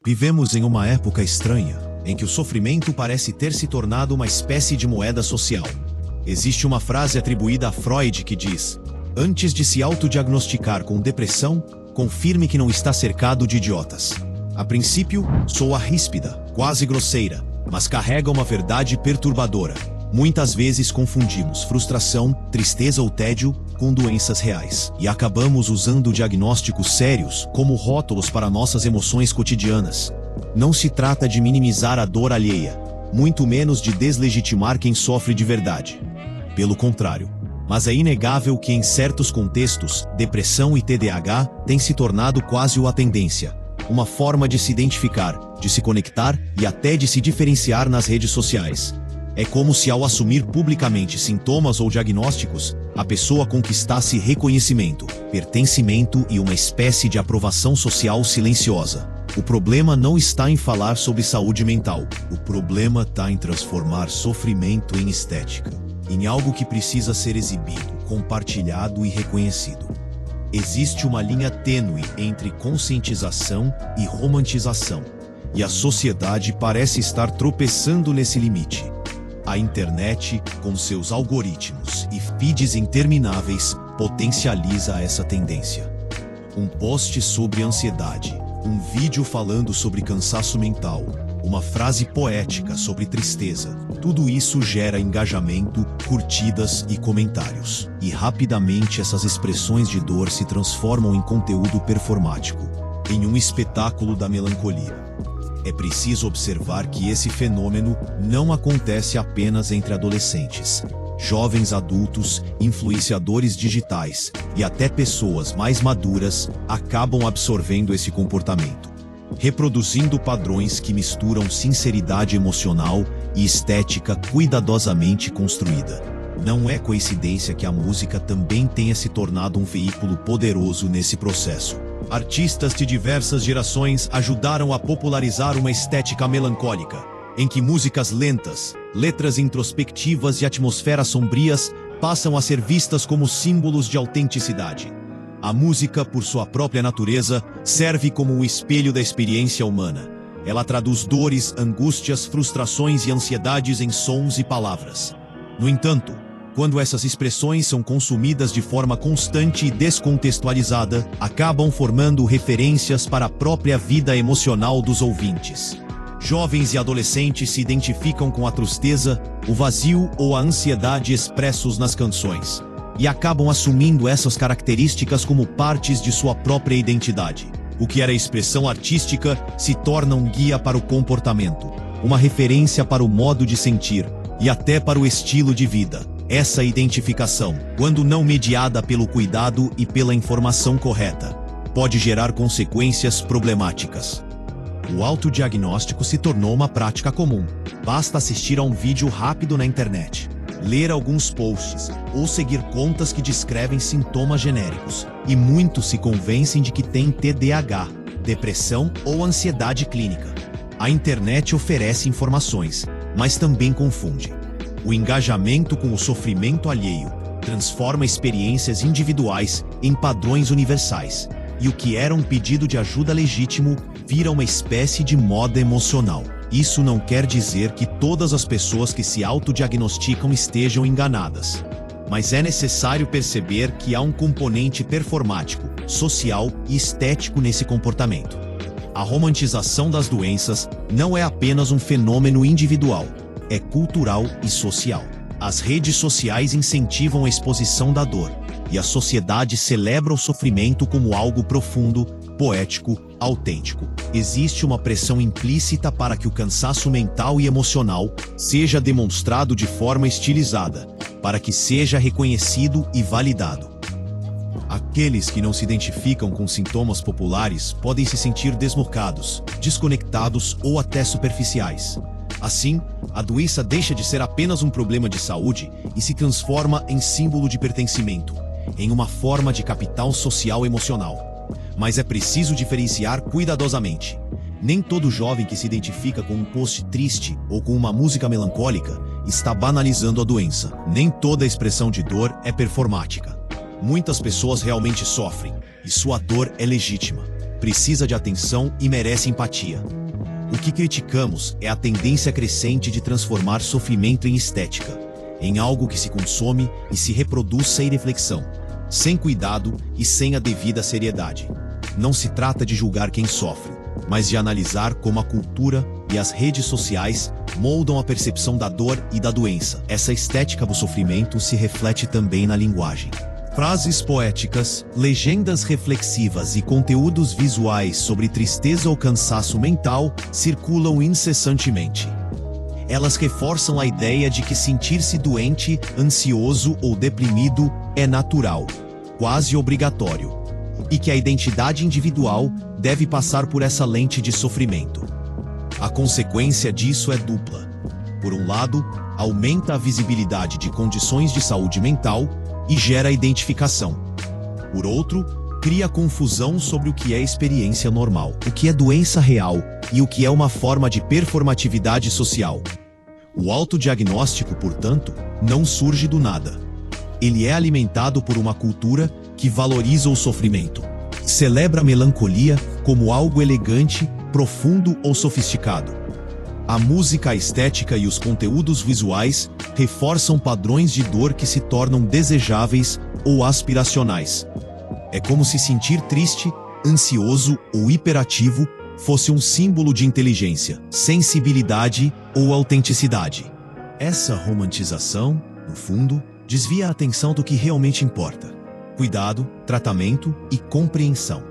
Vivemos em uma época estranha, em que o sofrimento parece ter se tornado uma espécie de moeda social. Existe uma frase atribuída a Freud que diz: antes de se autodiagnosticar com depressão, confirme que não está cercado de idiotas. A princípio, soa ríspida, quase grosseira, mas carrega uma verdade perturbadora. Muitas vezes confundimos frustração, tristeza ou tédio com doenças reais, e acabamos usando diagnósticos sérios como rótulos para nossas emoções cotidianas. Não se trata de minimizar a dor alheia, muito menos de deslegitimar quem sofre de verdade. Pelo contrário, mas é inegável que em certos contextos, depressão e TDAH têm se tornado quase uma tendência, uma forma de se identificar, de se conectar e até de se diferenciar nas redes sociais. É como se, ao assumir publicamente sintomas ou diagnósticos, a pessoa conquistasse reconhecimento, pertencimento e uma espécie de aprovação social silenciosa. O problema não está em falar sobre saúde mental. O problema está em transformar sofrimento em estética, em algo que precisa ser exibido, compartilhado e reconhecido. Existe uma linha tênue entre conscientização e romantização, e a sociedade parece estar tropeçando nesse limite. A internet, com seus algoritmos e feeds intermináveis, potencializa essa tendência. Um post sobre ansiedade, um vídeo falando sobre cansaço mental, uma frase poética sobre tristeza, tudo isso gera engajamento, curtidas e comentários. E rapidamente essas expressões de dor se transformam em conteúdo performático, em um espetáculo da melancolia. É preciso observar que esse fenômeno não acontece apenas entre adolescentes. Jovens adultos, influenciadores digitais e até pessoas mais maduras acabam absorvendo esse comportamento, reproduzindo padrões que misturam sinceridade emocional e estética cuidadosamente construída. Não é coincidência que a música também tenha se tornado um veículo poderoso nesse processo. Artistas de diversas gerações ajudaram a popularizar uma estética melancólica, em que músicas lentas, letras introspectivas e atmosferas sombrias passam a ser vistas como símbolos de autenticidade. A música, por sua própria natureza, serve como um espelho da experiência humana. Ela traduz dores, angústias, frustrações e ansiedades em sons e palavras. No entanto, quando essas expressões são consumidas de forma constante e descontextualizada, acabam formando referências para a própria vida emocional dos ouvintes. Jovens e adolescentes se identificam com a tristeza, o vazio ou a ansiedade expressos nas canções, e acabam assumindo essas características como partes de sua própria identidade. O que era expressão artística se torna um guia para o comportamento, uma referência para o modo de sentir e até para o estilo de vida. Essa identificação, quando não mediada pelo cuidado e pela informação correta, pode gerar consequências problemáticas. O autodiagnóstico se tornou uma prática comum. Basta assistir a um vídeo rápido na internet, ler alguns posts ou seguir contas que descrevem sintomas genéricos, e muitos se convencem de que têm TDAH, depressão ou ansiedade clínica. A internet oferece informações, mas também confunde. O engajamento com o sofrimento alheio transforma experiências individuais em padrões universais, e o que era um pedido de ajuda legítimo vira uma espécie de moda emocional. Isso não quer dizer que todas as pessoas que se autodiagnosticam estejam enganadas, mas é necessário perceber que há um componente performático, social e estético nesse comportamento. A romantização das doenças não é apenas um fenômeno individual, é cultural e social. As redes sociais incentivam a exposição da dor, e a sociedade celebra o sofrimento como algo profundo, poético, autêntico. Existe uma pressão implícita para que o cansaço mental e emocional seja demonstrado de forma estilizada, para que seja reconhecido e validado. Aqueles que não se identificam com sintomas populares podem se sentir deslocados, desconectados ou até superficiais. Assim, a doença deixa de ser apenas um problema de saúde e se transforma em símbolo de pertencimento, em uma forma de capital social emocional. Mas é preciso diferenciar cuidadosamente. Nem todo jovem que se identifica com um post triste ou com uma música melancólica está banalizando a doença. Nem toda expressão de dor é performática. Muitas pessoas realmente sofrem, e sua dor é legítima. precisa de atenção e merece empatia. O que criticamos é a tendência crescente de transformar sofrimento em estética, em algo que se consome e se reproduz sem reflexão, sem cuidado e sem a devida seriedade. Não se trata de julgar quem sofre, mas de analisar como a cultura e as redes sociais moldam a percepção da dor e da doença. Essa estética do sofrimento se reflete também na linguagem. Frases poéticas, legendas reflexivas e conteúdos visuais sobre tristeza ou cansaço mental circulam incessantemente. Elas reforçam a ideia de que sentir-se doente, ansioso ou deprimido é natural, quase obrigatório, e que a identidade individual deve passar por essa lente de sofrimento. A consequência disso é dupla. Por um lado, aumenta a visibilidade de condições de saúde mental e gera identificação. Por outro, cria confusão sobre o que é experiência normal, o que é doença real e o que é uma forma de performatividade social. O autodiagnóstico, portanto, não surge do nada. Ele é alimentado por uma cultura que valoriza o sofrimento. Celebra a melancolia como algo elegante, profundo ou sofisticado. A música, a estética e os conteúdos visuais reforçam padrões de dor que se tornam desejáveis ou aspiracionais. É como se sentir triste, ansioso ou hiperativo fosse um símbolo de inteligência, sensibilidade ou autenticidade. Essa romantização, no fundo, desvia a atenção do que realmente importa: cuidado, tratamento e compreensão.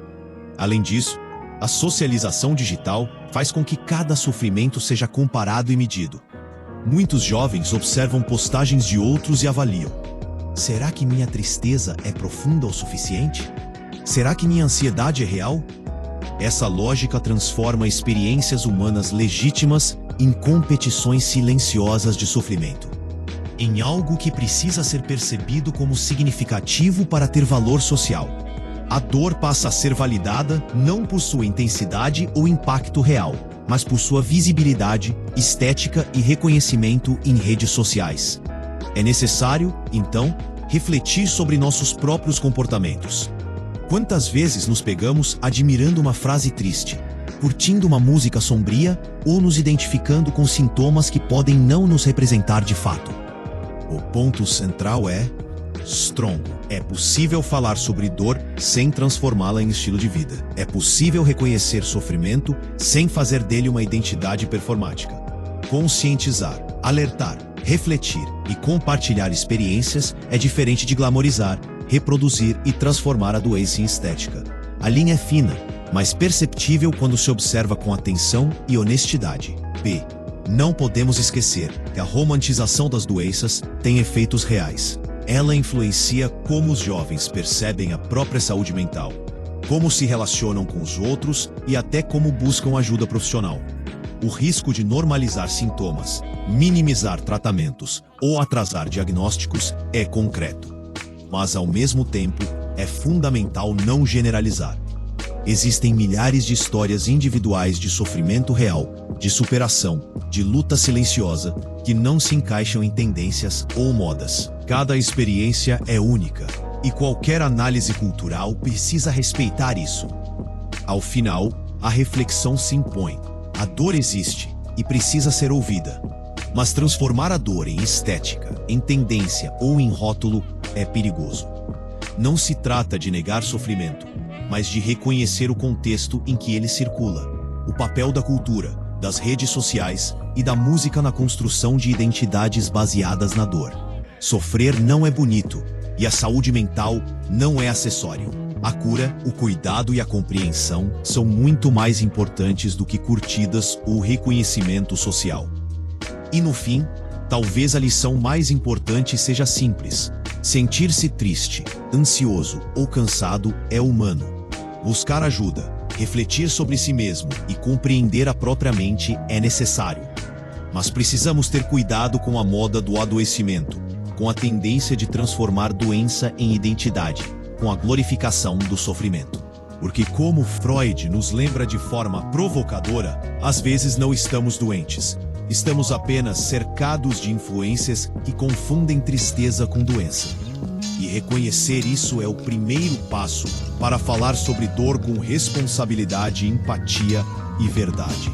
Além disso, a socialização digital faz com que cada sofrimento seja comparado e medido. Muitos jovens observam postagens de outros e avaliam: será que minha tristeza é profunda o suficiente? Será que minha ansiedade é real? Essa lógica transforma experiências humanas legítimas em competições silenciosas de sofrimento, em algo que precisa ser percebido como significativo para ter valor social. A dor passa a ser validada não por sua intensidade ou impacto real, mas por sua visibilidade, estética e reconhecimento em redes sociais. É necessário, então, refletir sobre nossos próprios comportamentos. Quantas vezes nos pegamos admirando uma frase triste, curtindo uma música sombria ou nos identificando com sintomas que podem não nos representar de fato? O ponto central é: Strong. É possível falar sobre dor sem transformá-la em estilo de vida. É possível reconhecer sofrimento sem fazer dele uma identidade performática. Conscientizar, alertar, refletir e compartilhar experiências é diferente de glamorizar, reproduzir e transformar a doença em estética. A linha é fina, mas perceptível quando se observa com atenção e honestidade. B. Não podemos esquecer que a romantização das doenças tem efeitos reais. Ela influencia como os jovens percebem a própria saúde mental, como se relacionam com os outros e até como buscam ajuda profissional. O risco de normalizar sintomas, minimizar tratamentos ou atrasar diagnósticos é concreto. Mas, ao mesmo tempo, é fundamental não generalizar. Existem milhares de histórias individuais de sofrimento real, de superação, de luta silenciosa, que não se encaixam em tendências ou modas. Cada experiência é única, e qualquer análise cultural precisa respeitar isso. Ao final, a reflexão se impõe. A dor existe e precisa ser ouvida. Mas transformar a dor em estética, em tendência ou em rótulo é perigoso. Não se trata de negar sofrimento, mas de reconhecer o contexto em que ele circula, o papel da cultura, das redes sociais e da música na construção de identidades baseadas na dor. Sofrer não é bonito, e a saúde mental não é acessório. A cura, o cuidado e a compreensão são muito mais importantes do que curtidas ou reconhecimento social. E no fim, talvez a lição mais importante seja simples: sentir-se triste, ansioso ou cansado é humano. Buscar ajuda, refletir sobre si mesmo e compreender a própria mente é necessário. Mas precisamos ter cuidado com a moda do adoecimento, com a tendência de transformar doença em identidade, com a glorificação do sofrimento. Porque, como Freud nos lembra de forma provocadora, às vezes não estamos doentes. Estamos apenas cercados de influências que confundem tristeza com doença. E reconhecer isso é o primeiro passo para falar sobre dor com responsabilidade, empatia e verdade.